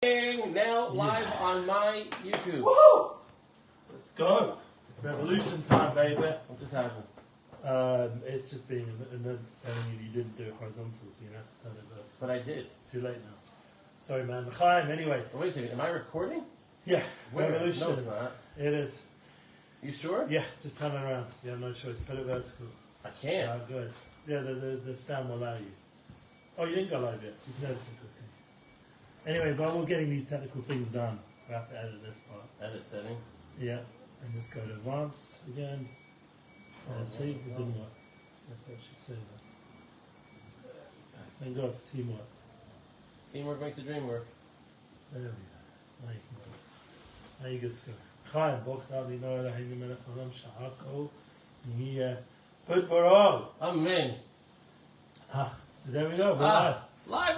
Now live on my YouTube. Woohoo! Let's go. Revolution time, baby. What just happened? It's just being immense telling you didn't do it horizontal, so you have to turn it up. But I did. It's too late now. Sorry, man. Chaim, anyway. Oh, wait a second. Am I recording? Yeah. Where? Revolution. No, it's not. It is. You sure? Yeah, just turn it around. You have no choice. Put it vertical. I can't. That's how it goes. Yeah, the stand will allow you. Oh, you didn't go live yet, so you can edit it quickly. Anyway, while we're getting these technical things done, we have to edit this part. Edit settings. Yeah, and just go to advanced again. See, it didn't work. I thought I should say that. Thank God for teamwork. Teamwork makes the dream work. There we go. Now you can go. Now you good to go. Chaim, Bochta, Lino, Elohim, Melech Olam, Sha'ako, Nihiyeh, Hud Barol. Amen. So there we go. We're live. Live.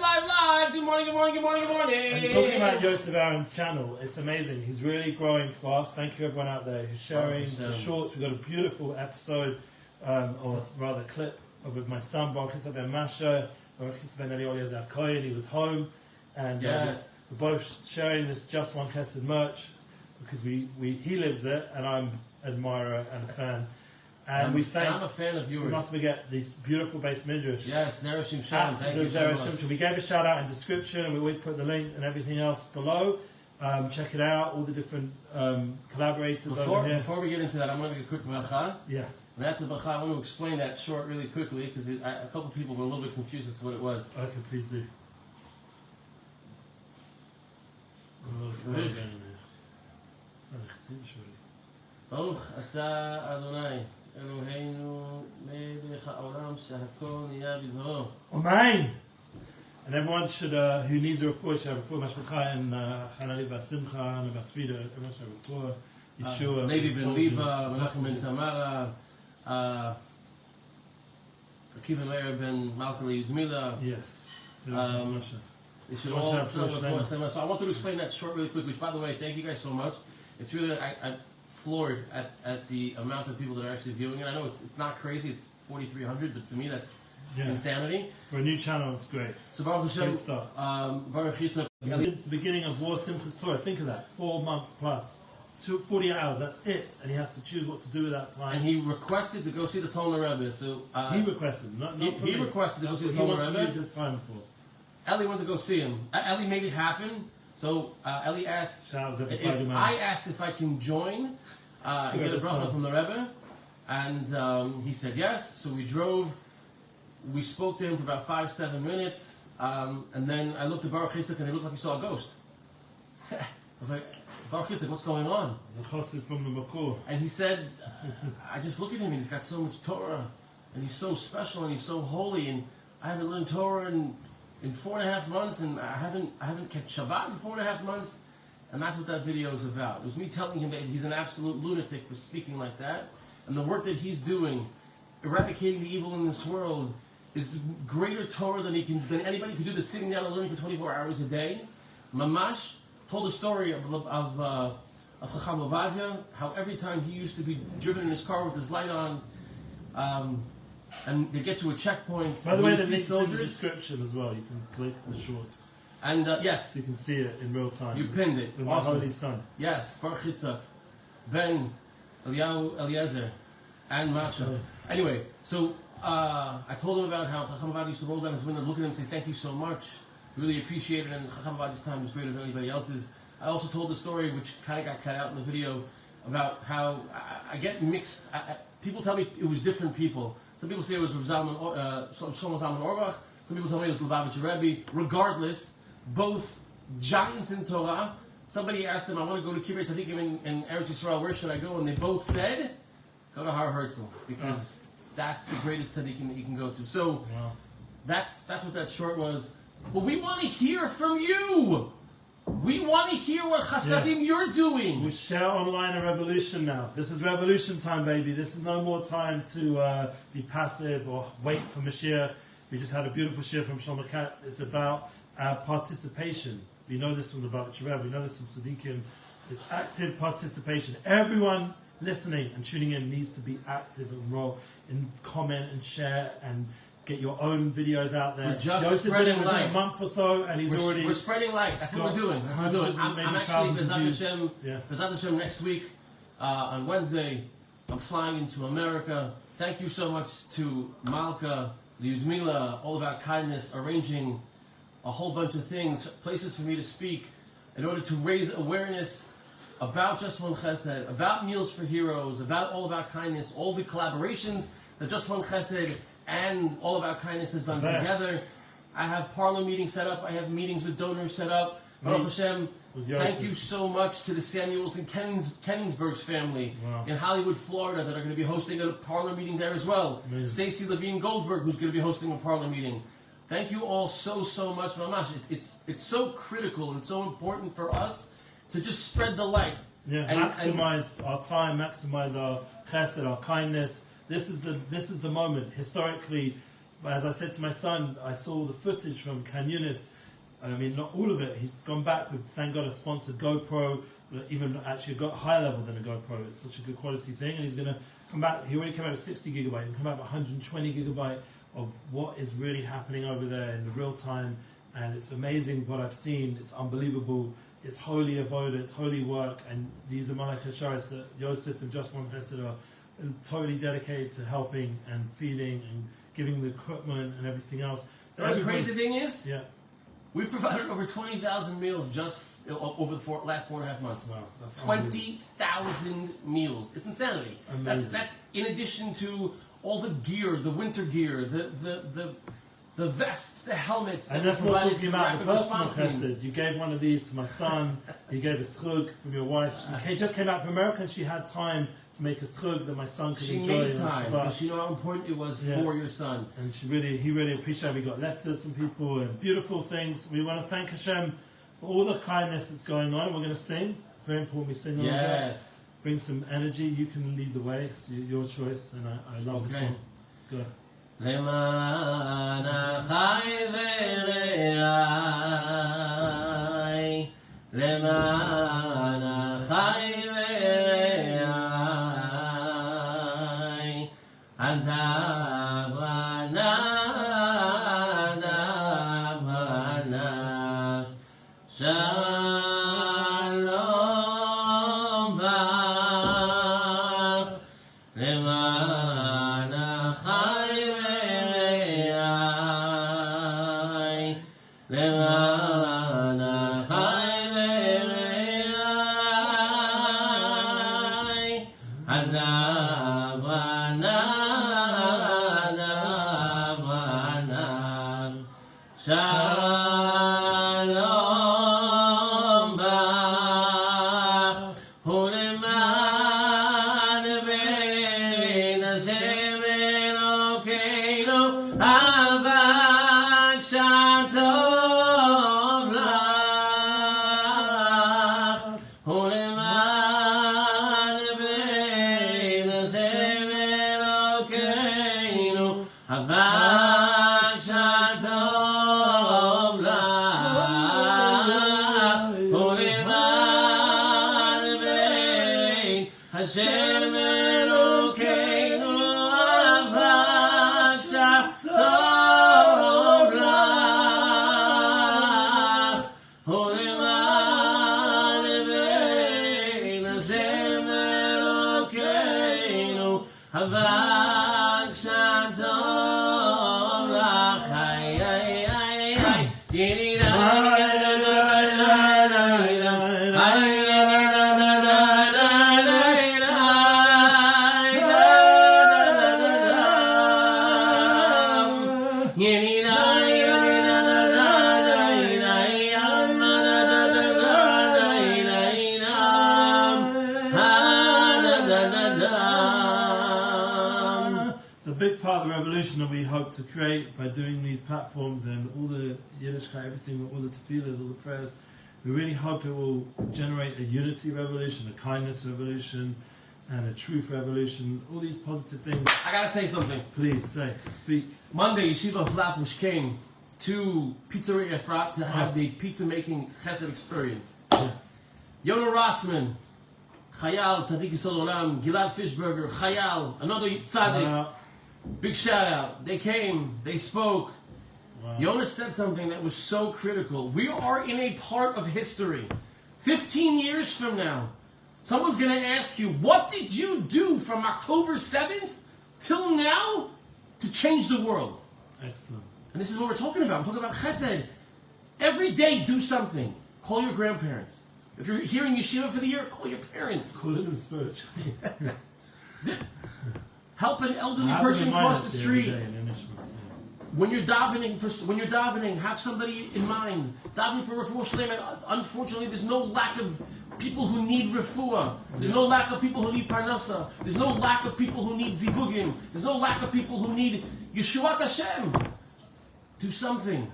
Good morning. And talking about Yosef Aharon's channel, it's amazing. He's really growing fast. Thank you everyone out there who's sharing the shorts. We've got a beautiful episode, or rather clip, with my son, Baruch Yosef Ben Masha, Baruch Yosef Ben Eliezer Kohen. He was home. And we're both sharing this Just One Chesed merch because he lives it and I'm an admirer and a fan. And I'm a fan of yours. We must forget this beautiful base midrash. Yes, Zera Shimshon. Thank you so Zera much. Shimshon. We gave a shout out in description, and we always put the link and everything else below. Check it out. All the different collaborators over here. Before we get into that, I'm going to make a quick bracha. Yeah. And after the bracha, I want to explain that short really quickly because a couple of people were a little bit confused as to what it was. Okay, please do. Baruch atah Adonai Eloheinu melech haolam shehakol niyeh b'dvaro. Amen. And everyone should, who needs a refuah, should have a refuah. Mashpatcha and Hanali Basimcha and Batsvida. Everyone should have a refuah. Yeshua, Levi ben Liba, Menachem ben Tamara, Akiva Meir ben Malkali Yuzmila. Yes. They should all have refuah. So I want to explain that short really quick. Which, by the way, thank you guys so much. It's really I'm floored at the amount of people that are actually viewing it. I know it's not crazy. It's 4,300, but to me that's insanity. For a new channel, it's great. So Baruch Hashem, Baruch Yosef. Since the beginning of War Simchas Torah, think of that, 4 months plus, 40 hours. That's it, and he has to choose what to do with that time. And he requested to go see the Talmud Rebbe. So he requested, not he requested to go see the Talmud Rebbe. He wants to use his time for. Eli went to go see him. Eli made it happen. So Eli asked I asked if I can join and get a bracha from the Rebbe, and he said yes. So we drove. We spoke to him for about 5-7 minutes, and then I looked at Baruch Yitzchak and he looked like he saw a ghost. I was like, Baruch Yitzchak, what's going on? The chassid from the Makor. And he said, I just look at him and he's got so much Torah, and he's so special and he's so holy, and I haven't learned Torah in 4.5 months, and I haven't kept Shabbat in 4.5 months, and that's what that video is about. It was me telling him that he's an absolute lunatic for speaking like that, and the work that he's doing, eradicating the evil in this world, is the greater Torah than anybody could do. That's sitting down and learning for 24 hours a day. Mamash told a story of Chacham Ovadia, how every time he used to be driven in his car with his light on, and they get to a checkpoint. By the way, the link's in the description as well. You can click the shorts. And yes, you can see it in real time. You pinned it. With my holy son. Yes, Baruch Yitzchak, Ben Eliezer, and Masha. Anyway, so I told him about how Chacham Ovadia used to roll down his window, look at him, and say, "Thank you so much. Really appreciate it." And Chacham Ovadia's time was greater than anybody else's. I also told the story, which kind of got cut out in the video, about how I get mixed. People tell me it was different people. Some people say it was Shlomo Zalman Auerbach. Some people tell me it was Lubavitcher Rebbe. Regardless, both giants in Torah. Somebody asked them, "I want to go to Kivrei Tzadikim in Eretz Yisrael. Where should I go?" And they both said, "Go to Har Herzl, because that's the greatest tzaddikim that you can go to." So that's what that short was. But we want to hear from you. We want to hear what Chasadim you're doing. We share online a revolution now. This is revolution time, baby. This is no more time to be passive or wait for Mashiach. We just had a beautiful shir from Shlomo Katz. It's about participation. We know this from the Bavitcher Rebbe. We know this from Tzadikim. It's active participation. Everyone listening and tuning in needs to be active and roll and comment and share and get your own videos out there. We're just Yosef spreading did it within light. a month or so, and We're spreading light. That's what we're doing. That's what we're doing. I'm actually, Bezat Hashem, next week, on Wednesday, I'm flying into America. Thank you so much to Malka, Lyudmila, All About Kindness, arranging a whole bunch of things, places for me to speak, in order to raise awareness about Just One Chesed, about Meals for Heroes, about All About Kindness, all the collaborations that Just One Chesed and All About Kindness has done together. I have parlor meetings set up. I have meetings with donors set up. Baruch Hashem, thank you so much to the Samuels and Kenningsburg's family in Hollywood, Florida, that are going to be hosting a parlor meeting there as well. Stacy Levine Goldberg, who's going to be hosting a parlor meeting. Thank you all so much, Mamash. It's so critical and so important for us to just spread the light. Maximize our time, maximize our chesed, our kindness. This is the moment. Historically, as I said to my son, I saw the footage from Can Yunis. I mean, not all of it. He's gone back with, thank God, a sponsored GoPro, even actually got higher level than a GoPro. It's such a good quality thing. And he's going to come back. He already came out with 60 gigabyte. He'll come out with 120 gigabyte of what is really happening over there in the real time. And it's amazing what I've seen. It's unbelievable. It's holy avoda. It's holy work. And these are Malach Hasharis that Yosef and Just One Chesed are totally dedicated to helping and feeding and giving the equipment and everything else. So the crazy thing is, we've provided over 20,000 meals just over the last 4.5 months. Wow, that's 20,000 meals. It's insanity. That's in addition to all the gear, the winter gear, the vests, the helmets. And that's what talking about the personal chesed. You gave one of these to my son. You gave a schug from your wife. She just came out from America and she had time to make a schug that my son could enjoy. She made time because she knew how important it was for your son. And he really appreciated it. We got letters from people and beautiful things. We want to thank Hashem for all the kindness that's going on. We're going to sing. It's very important we sing a little bit. Bring some energy. You can lead the way. It's your choice. And I love the song. Good. למען החי ורעי, למען החי ורעי, אתה בנה, שלום בך, למען החי למען החי ורעי, אדבנה, שלום בך, ולמען בין השם אלוקינו, אבק שטוב לך, ולמען בין השם אלוקינו, אבק שטוב לך, ולמען בין השם אלוקינו, אבק שטוב לך, ולמען בין השם אלוקינו, אבק שטוב לך, It's a big part of the revolution that we hope to create by doing these platforms and all the Yiddishkeit, everything, all the tefillahs, all the prayers. We really hope it will generate a unity revolution, a kindness revolution, and a truth revolution. All these positive things. I gotta say something. Please say, speak. Monday, Yeshiva Flatbush came to Pizzeria Efrat to have the pizza making Chesed experience. Yes. Yona Rossman, Chayal, Tzadik Yisod Olam, Gilad Fishburger, Chayal, another Tzadik. Big shout out. They came, they spoke. Wow. Jonas said something that was so critical. We are in a part of history. 15 years from now, someone's going to ask you, what did you do from October 7th till now to change the world? Excellent. And this is what we're talking about. We're talking about Chesed. Every day, do something. Call your grandparents. If you're here in yeshiva for the year, call your parents. Call them spiritually. Help an elderly person cross the street. When you're davening, have somebody in mind. Davening for refuah shleima. Unfortunately, there's no lack of people who need refuah. There's no lack of people who need parnasa. There's no lack of people who need zivugim. There's no lack of people who need Yeshuat Hashem. Do something.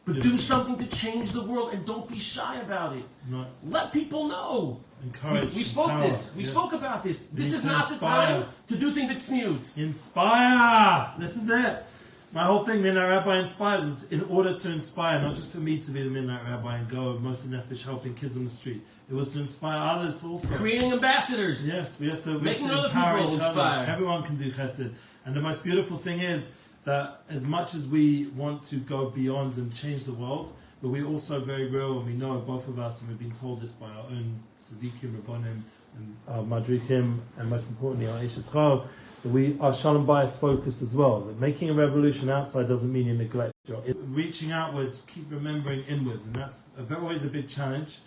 But do something to change the world, and don't be shy about it. Right. Let people know. Encourage. We spoke empower. this. We spoke about this. This is to not inspire. the time to do things that's snoot. Inspire! This is it. My whole thing, Midnight Rabbi Inspires, was in order to inspire, not just for me to be the Midnight Rabbi and go Moshe Nefesh helping kids on the street. It was to inspire others also. Creating ambassadors. Yes, we have to making other empower people each other. inspire. Everyone can do Chesed. And the most beautiful thing is that as much as we want to go beyond and change the world, but we're also very real, and we know both of us, and we've been told this by our own Tzaddikim, Rabbanim, and our Madrichim, and most importantly our Ishes Chaz, that we are Shalom Bayis focused as well. That making a revolution outside doesn't mean you neglect your reaching outwards, keep remembering inwards, and that's always a big challenge,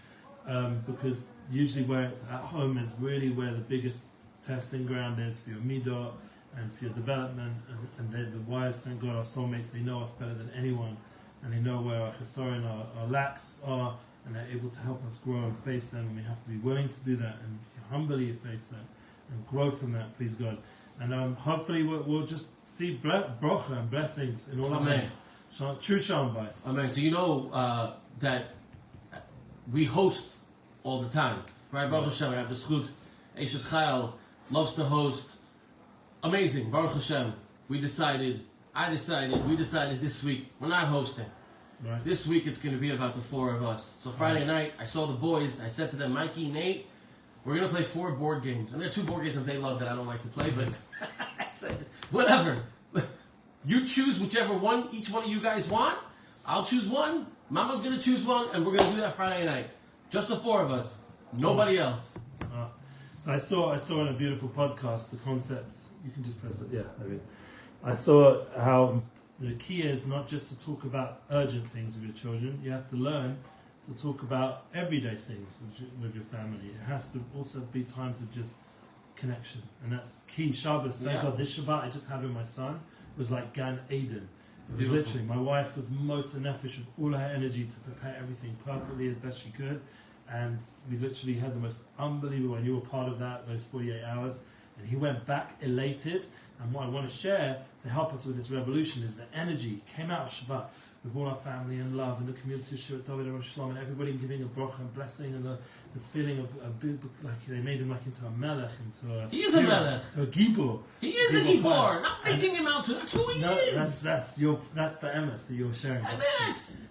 because usually where it's at home is really where the biggest testing ground is for your midah and for your development, and the wise, thank God, our soulmates, they know us better than anyone. And they know where our chesaron, our lacks are, and they're able to help us grow and face them. And we have to be willing to do that and humbly face that and grow from that, please God. And hopefully we'll just see bracha and blessings in all our things. True Shalom Bayis. Amen. So you know that we host all the time, right? Baruch Hashem, we have the zchut. Eshes Chayil loves to host. Amazing. Baruch Hashem. We decided this week we're not hosting. Right. This week it's going to be about the four of us. So Friday night, I saw the boys. I said to them, Mikey, Nate, we're going to play 4 board games. And there are 2 board games that they love that I don't like to play, but I said, whatever. You choose whichever one each one of you guys want. I'll choose one. Mama's going to choose one, and we're going to do that Friday night. Just the 4 of us. Nobody else. So I saw in a beautiful podcast the concepts. You can just press it. Yeah, I mean, I saw how the key is not just to talk about urgent things with your children. You have to learn to talk about everyday things with your family. It has to also be times of just connection, and that's key. Shabbos, thank God, this Shabbat I just had with my son was like Gan Eden. It was literally, my wife was most nefesh with all her energy to prepare everything perfectly as best she could, and we literally had the most unbelievable, and you were part of that, those 48 hours, and he went back elated. And what I want to share to help us with this revolution is the energy came out of Shabbat with all our family and love and the community of Shirat David and Rosh Shalom, and everybody giving a bracha and blessing, and the feeling of a big, like they made him like into a melech, he is a melech, to a gibor. He is a gibor. Not making him out to. That's who he is. That's the emes that you're sharing.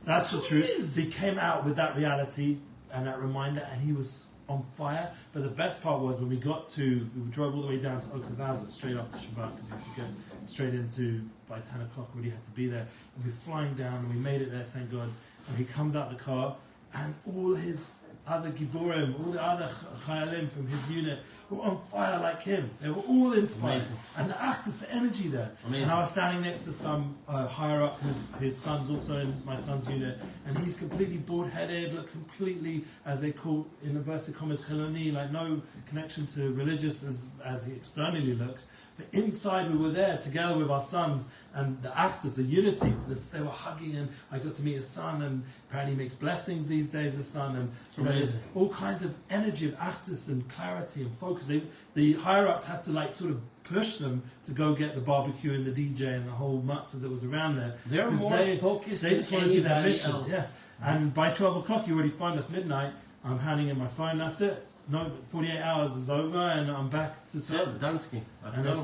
That's the truth. He came out with that reality and that reminder, and he was on fire. But the best part was when we drove all the way down to Okavaza straight after Shabbat, because you had to get straight into, by 10 o'clock already had to be there, and we're flying down and we made it there, thank God. And he comes out the car and all his other Giborim, all the other Chayalim from his unit were on fire like him. They were all inspired. Amazing. And the actors, the energy there. Amazing. And I was standing next to some higher up, his son's also in my son's unit, and he's completely bald-headed, look completely, as they call, in inverted commas, chiloni, like no connection to religious as he externally looks. But inside we were there together with our sons and the actors, the unity. They were hugging, and I got to meet his son, and apparently he makes blessings these days, his son, and all kinds of energy of actors and clarity and focus. The higher-ups had to like sort of push them to go get the barbecue and the DJ and the whole matzah that was around there. They're more focused They just want to do their mission. Else. Yeah. And by 12 o'clock, you already find us midnight. I'm handing in my phone, that's it. No, 48 hours is over and I'm back to service.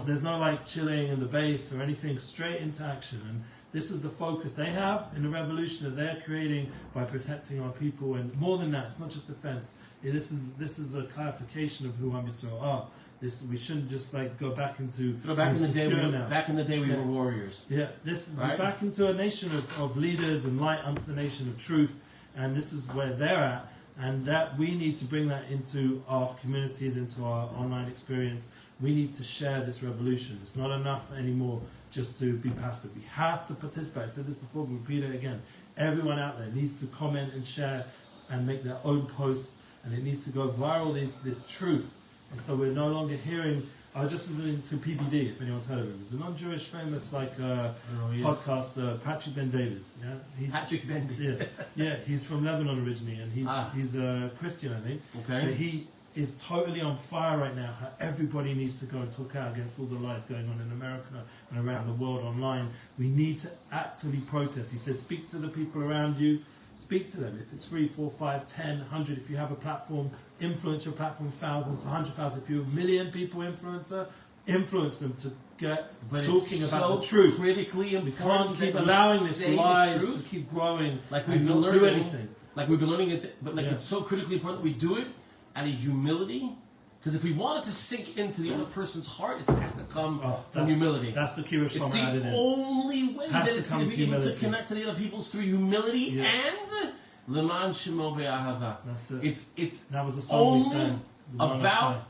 There's no like chilling in the base or anything, straight into action. And this is the focus they have in the revolution that they're creating by protecting our people. And more than that, it's not just defense. This is a clarification of who Am Yisrael are. We shouldn't just like go back into. Back in the day, we were warriors. Yeah, we're back into a nation of leaders and light unto the nation of truth, and this is where they're at, and that we need to bring that into our communities, into our online experience. We need to share this revolution. It's not enough anymore just to be passive. We have to participate. I said this before, but repeat it again. Everyone out there needs to comment and share and make their own posts, and it needs to go viral, this truth. And so we're no longer hearing. I was just listening to PBD, if anyone's heard of him. He's a non-Jewish famous podcaster, Patrick Ben David. Yeah, Patrick Ben David. Yeah, he's from Lebanon originally, and he's a Christian, I think. Okay. But he is totally on fire right now. How everybody needs to go and talk out against all the lies going on in America and around the world online. We need to actively protest. He says, speak to the people around you. Speak to them. If it's 3, 4, 5, 10, 100, if you have a platform, influence your platform, thousands, 100,000. If you're a million people influencer, influence them to get talking about the truth. Critically important. We can't keep allowing this lies to keep growing. Like we've been learning, do anything. Like we've been learning it, but like it's so critically important that we do it out of humility. Because if we want it to sink into the other person's heart, it has to come from humility. That's the key of It's the only way that it's going to be able to connect to the other people through humility and Leman Shemo Be'ahava. That's it. That was the song we sang. About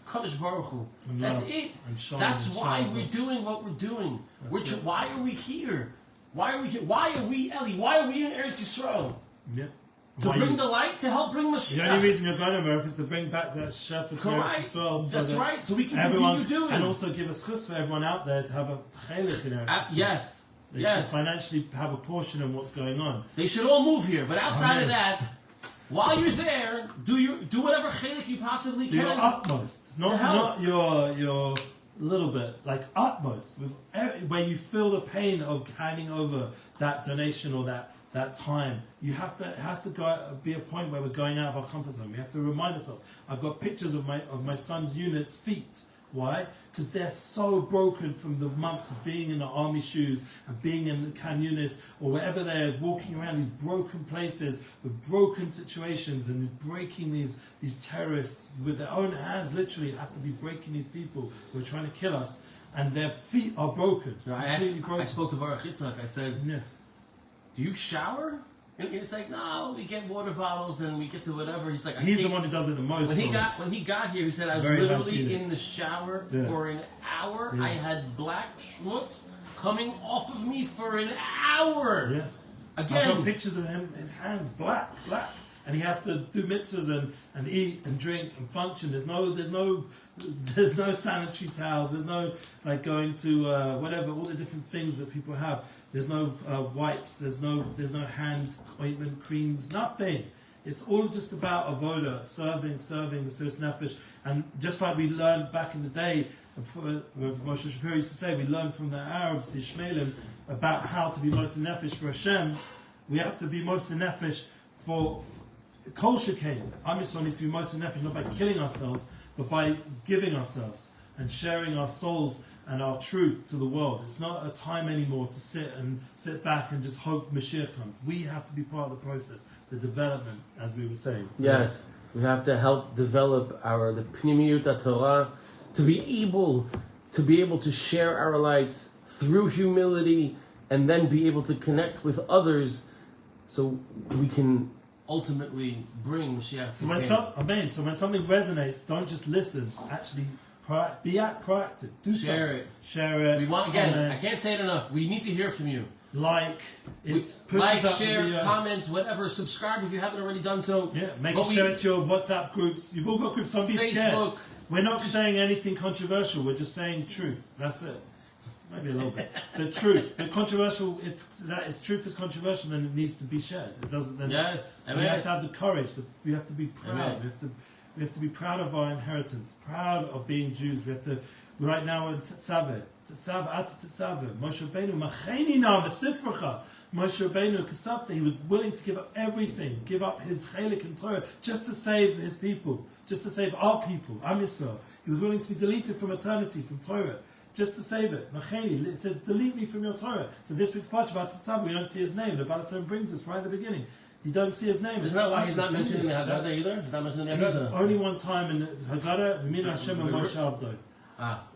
Kadosh Baruch Hu. That's it. That's why we're doing what we're doing. Why are we here? Why are we here? Why are we, Eli? Why are we in Eretz Yisrael? Yeah. To bring the light, to help bring Mashiach. The only reason you're going to America is to bring back that Shepherd to Eretz Yisrael. That's right. So we can continue doing. And also give a schus for everyone out there to have a chelik in Eretz Yisrael. Yes. They should financially have a portion in what's going on. They should all move here. But outside of that, while you're there, do whatever chelik you possibly can. Do your utmost. Not your little bit. Like utmost. Where you feel the pain of handing over that donation or that time, it has to be a point where we're going out of our comfort zone. We have to remind ourselves. I've got pictures of my son's unit's feet. Why? Because they're so broken from the months of being in the army shoes and being in the Can Yunis or wherever they're walking around these broken places with broken situations and breaking these terrorists with their own hands. Literally have to be breaking these people who are trying to kill us, and their feet are broken. I spoke to Baruch Yitzhak. I said, do you shower? And he's like, no, we get water bottles and we get to whatever. He's like, he's the one who does it the most. When he got here, he said, I was literally in the shower for an hour. I had black schmutz coming off of me for an hour. Yeah. Again, I've got pictures of him, his hands black, and he has to do mitzvahs and eat and drink and function. There's no sanitary towels. There's no like going to whatever, all the different things that people have. There's no wipes. There's no hand ointment, creams, nothing. It's all just about avoda, serving the Sirus Nefesh. And just like we learned back in the day, Moshe Shapiro used to say, we learned from the Arabs, the Ishmaelim, about how to be Moshe Nefesh for Hashem. We have to be Moshe Nefesh for Kol Shekain. Am Yisrael needs to be Moshe Nefesh not by killing ourselves, but by giving ourselves and sharing our souls and our truth to the world. It's not a time anymore to sit back and just hope Mashiach comes. We have to be part of the process, the development, as we were saying. Yes, we have to help develop the Pnimiyut Torah to be able to share our light through humility, and then be able to connect with others, so we can ultimately bring Mashiach. So when something resonates, don't just listen. Actually. Be proactive. Do something. Share it. We want again. I can't say it enough. We need to hear from you. Share, comment, whatever. Subscribe if you haven't already done so. Yeah, share it to your WhatsApp groups. You've all got groups. Don't be scared. We're not saying anything controversial. We're just saying truth. That's it. Maybe a little bit. The truth. The controversial. If truth is controversial, then it needs to be shared. It doesn't. Then yes. We have to have the courage. We have to be proud. We have to be proud of our inheritance, proud of being Jews. We have to, right now in Tetzaveh, Moshe Rabbeinu, Macheni na Mesifrecha, Moshe Rabbeinu Kasavta, he was willing to give up everything, give up his chelik and Torah, just to save his people, just to save our people, Am Yisrael. He was willing to be deleted from eternity, from Torah, just to save it. Macheni, it says, delete me from your Torah. So this week's Parsha about Tetzaveh, we don't see his name. The Baal HaTorah brings us right at the beginning. You don't see his name. Isn't that why he's not mentioned in the Haggadah either? He's not mentioned in the Haggadah. Only one time in the Haggadah, Min Hashem and Moshe Abdo.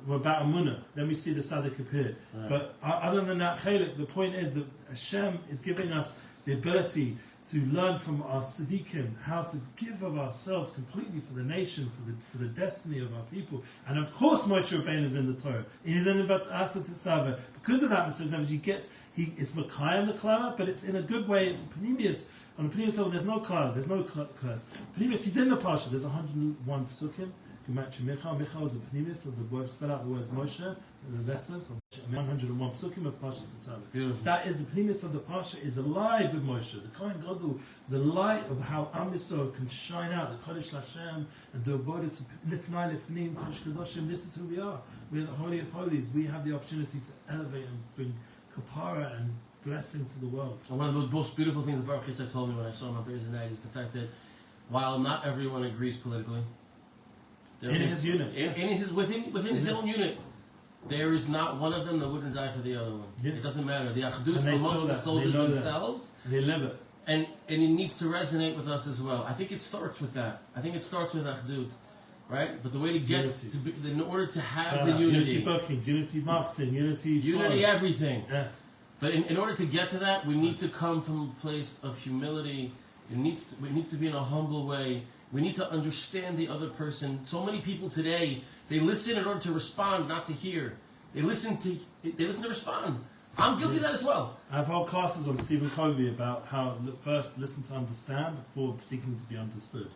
We're about Amunah. Then we see the Tzaddik appear. Right. But other than that, Chalik, the point is that Hashem is giving us the ability to learn from our Tzaddikim how to give of ourselves completely for the nation, for the destiny of our people. And of course, Moshe Rabbeinu is in the Torah. He's in the Vat'ata Tetzaveh. Because of that, Mr. Neves, it's Makayim the Klala, but it's in a good way. It's Panemius. On the Panemius level, there's no Klala, there's no curse. Panemius, he's in the Parsha. There's 101 Pesukim. Michal is the Panemius of the word, spell out the words Moshe, the letters of 101 Pesukim of Parsha Tetzaveh. That is the Panemius of the Parsha is alive with Moshe. The Kohen Gadol, the light of how Am Yisrael can shine out, the Kodesh Lashem, and the word is Lifnai Lifnim, Kodesh Kedoshim. This is who we are. We are the Holy of Holies. We have the opportunity to elevate and bring kapara and blessing to the world. And one of the most beautiful things that Baruch Yitzhak told me when I saw him on Thursday night is the fact that while not everyone agrees politically, in his unit, within his own unit, there is not one of them that wouldn't die for the other one. Yeah. It doesn't matter. The achdut amongst the soldiers themselves, they live it, and it needs to resonate with us as well. I think it starts with that. I think it starts with achdut, right? But the way to get in order to have the unity bookings, unity marketing, unity everything. Yeah. But in order to get to that, we need to come from a place of humility. It needs to be in a humble way. We need to understand the other person. So many people today, they listen in order to respond, not to hear. They listen to respond. I'm guilty of that as well. I've held classes on Stephen Covey about how first listen to understand before seeking to be understood.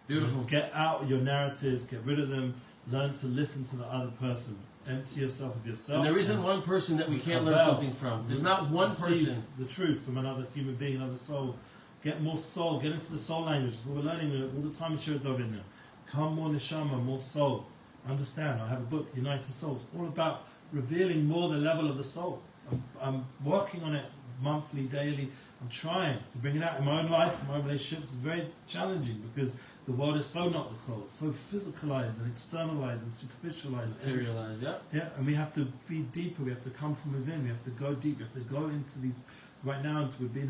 Beautiful. Get out your narratives, get rid of them, learn to listen to the other person. Empty yourself of yourself. And there isn't one person that we can't learn something from. There's not one person. The truth from another human being, another soul. Get more soul, get into the soul language. We're learning all the time in Shir Dovin now. Come more neshama, more soul. Understand, I have a book, United Souls, all about revealing more the level of the soul. I'm working on it monthly, daily. I'm trying to bring it out in my own life, in my relationships. It's very challenging because the world is so not the soul. It's so physicalized and externalized and superficialized. Materialized, yeah. Yeah, and we have to be deeper. We have to come from within. We have to go deep. We have to go into these. Right now, we've been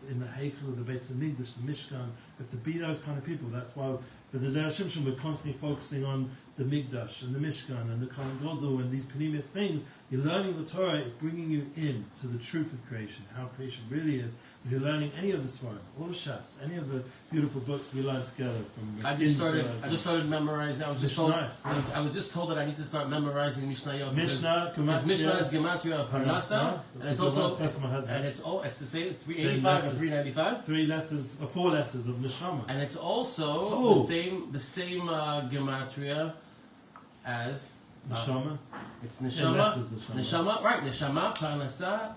in the Heichel of the Beis Hamikdash, the Mishkan. We have to be those kind of people. That's why for the Zera Shimshon, we're constantly focusing on the Mikdash and the Mishkan and the Kohen Gadol and these Panemius things. You're learning the Torah is bringing you in to the truth of creation, how creation really is. If you're learning any of the Sfarim, all of Shas, any of the beautiful books we learned together from. I just started memorizing. I was just told that I need to start memorizing Mishnayot. Mishnah, Gematria. Mishnah is Gematria Parnasa, and it's also it's the same 385 or 395. 3 letters or 4 letters of Neshama, and it's also the same Gematria as Neshama. It's Neshama, Neshama, right? Neshama, Parnasa,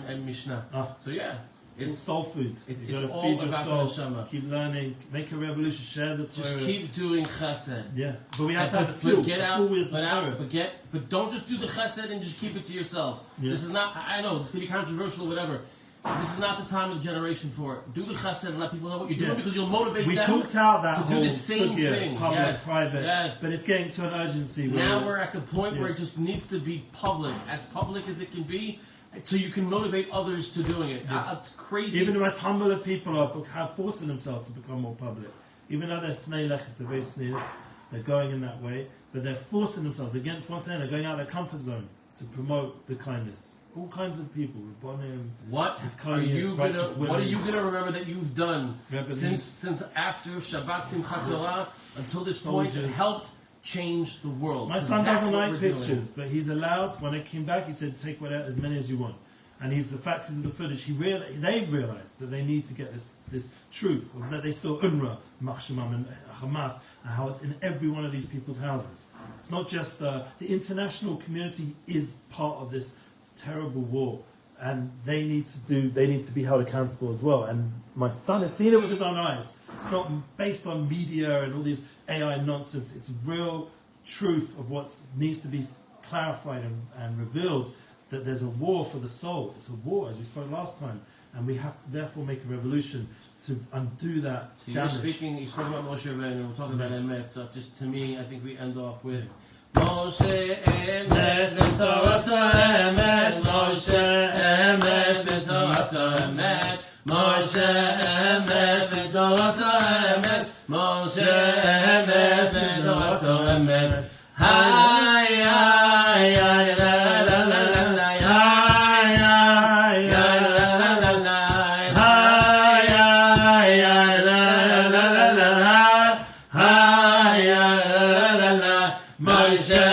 and Mishnah. So yeah. It's soul food. It's all feed your about soul. Neshama. Keep learning. Make a revolution. Share the Torah. Just keep doing Chesed. Yeah, but we have to have the fuel. But don't just do the Chesed and just keep it to yourself. Yeah. This is not. I know this could be controversial, or whatever. This is not the time of the generation for it. Do the Chesed and let people know what you're doing because you'll motivate them. We talked out that to do the same thing. Public, private. But it's getting to an urgency. Now we're at the point where it just needs to be public as it can be. So you can motivate others to doing it. It's crazy. Even the most humble of people are forcing themselves to become more public. Even though they're snei-lechis, they're very sneers, they're going in that way, but they're forcing themselves against once again, they're going out of their comfort zone to promote the kindness. All kinds of people. What are you gonna remember that you've done since after Shabbat Simchat Torah until this point that helped change the world? My son doesn't like pictures, but he's allowed. When I came back, he said, "Take as many as you want." And he's the factors of the footage. They realized that they need to get this truth that they saw UNRWA, Machshamam, and Hamas, and how it's in every one of these people's houses. It's not just the international community is part of this terrible war, and they need to be held accountable as well. And my son has seen it with his own eyes. It's not based on media and all these AI nonsense. It's real truth of what needs to be clarified and revealed, that there's a war for the soul. It's a war, as we spoke last time, and we have to therefore make a revolution to undo that damage. You spoke about Moshe Rabbeinu, and we're talking about Emet, so just to me, I think we end off with Moshe Emes, Moshe Emes, Moshe Emes, Moshe emes v'toraso emes. Moshe emes v'toraso emes. Hay, hay, hay, la, la, la, la, la, hay, hay, hay, la, la, la, la, hay, hay, hay, la, la, la, la, la, hay, hay, la, la, la. Moshe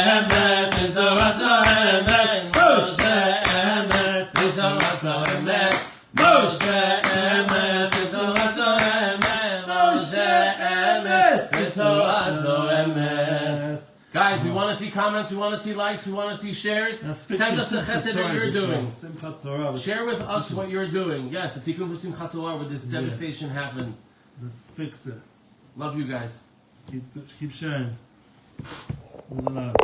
emes v'toraso emes. Moshe emes v'toraso emes. Moshe emes v'toraso emes. Moshe emes v'toraso emes. Guys, we want to see comments, we want to see likes, we want to see shares. Send us the chesed that you're doing. Share with us what you're doing. Yes, the tikkun v'simchat Torah where this devastation happened. Let's fix it. Love you guys. Keep sharing. All the love.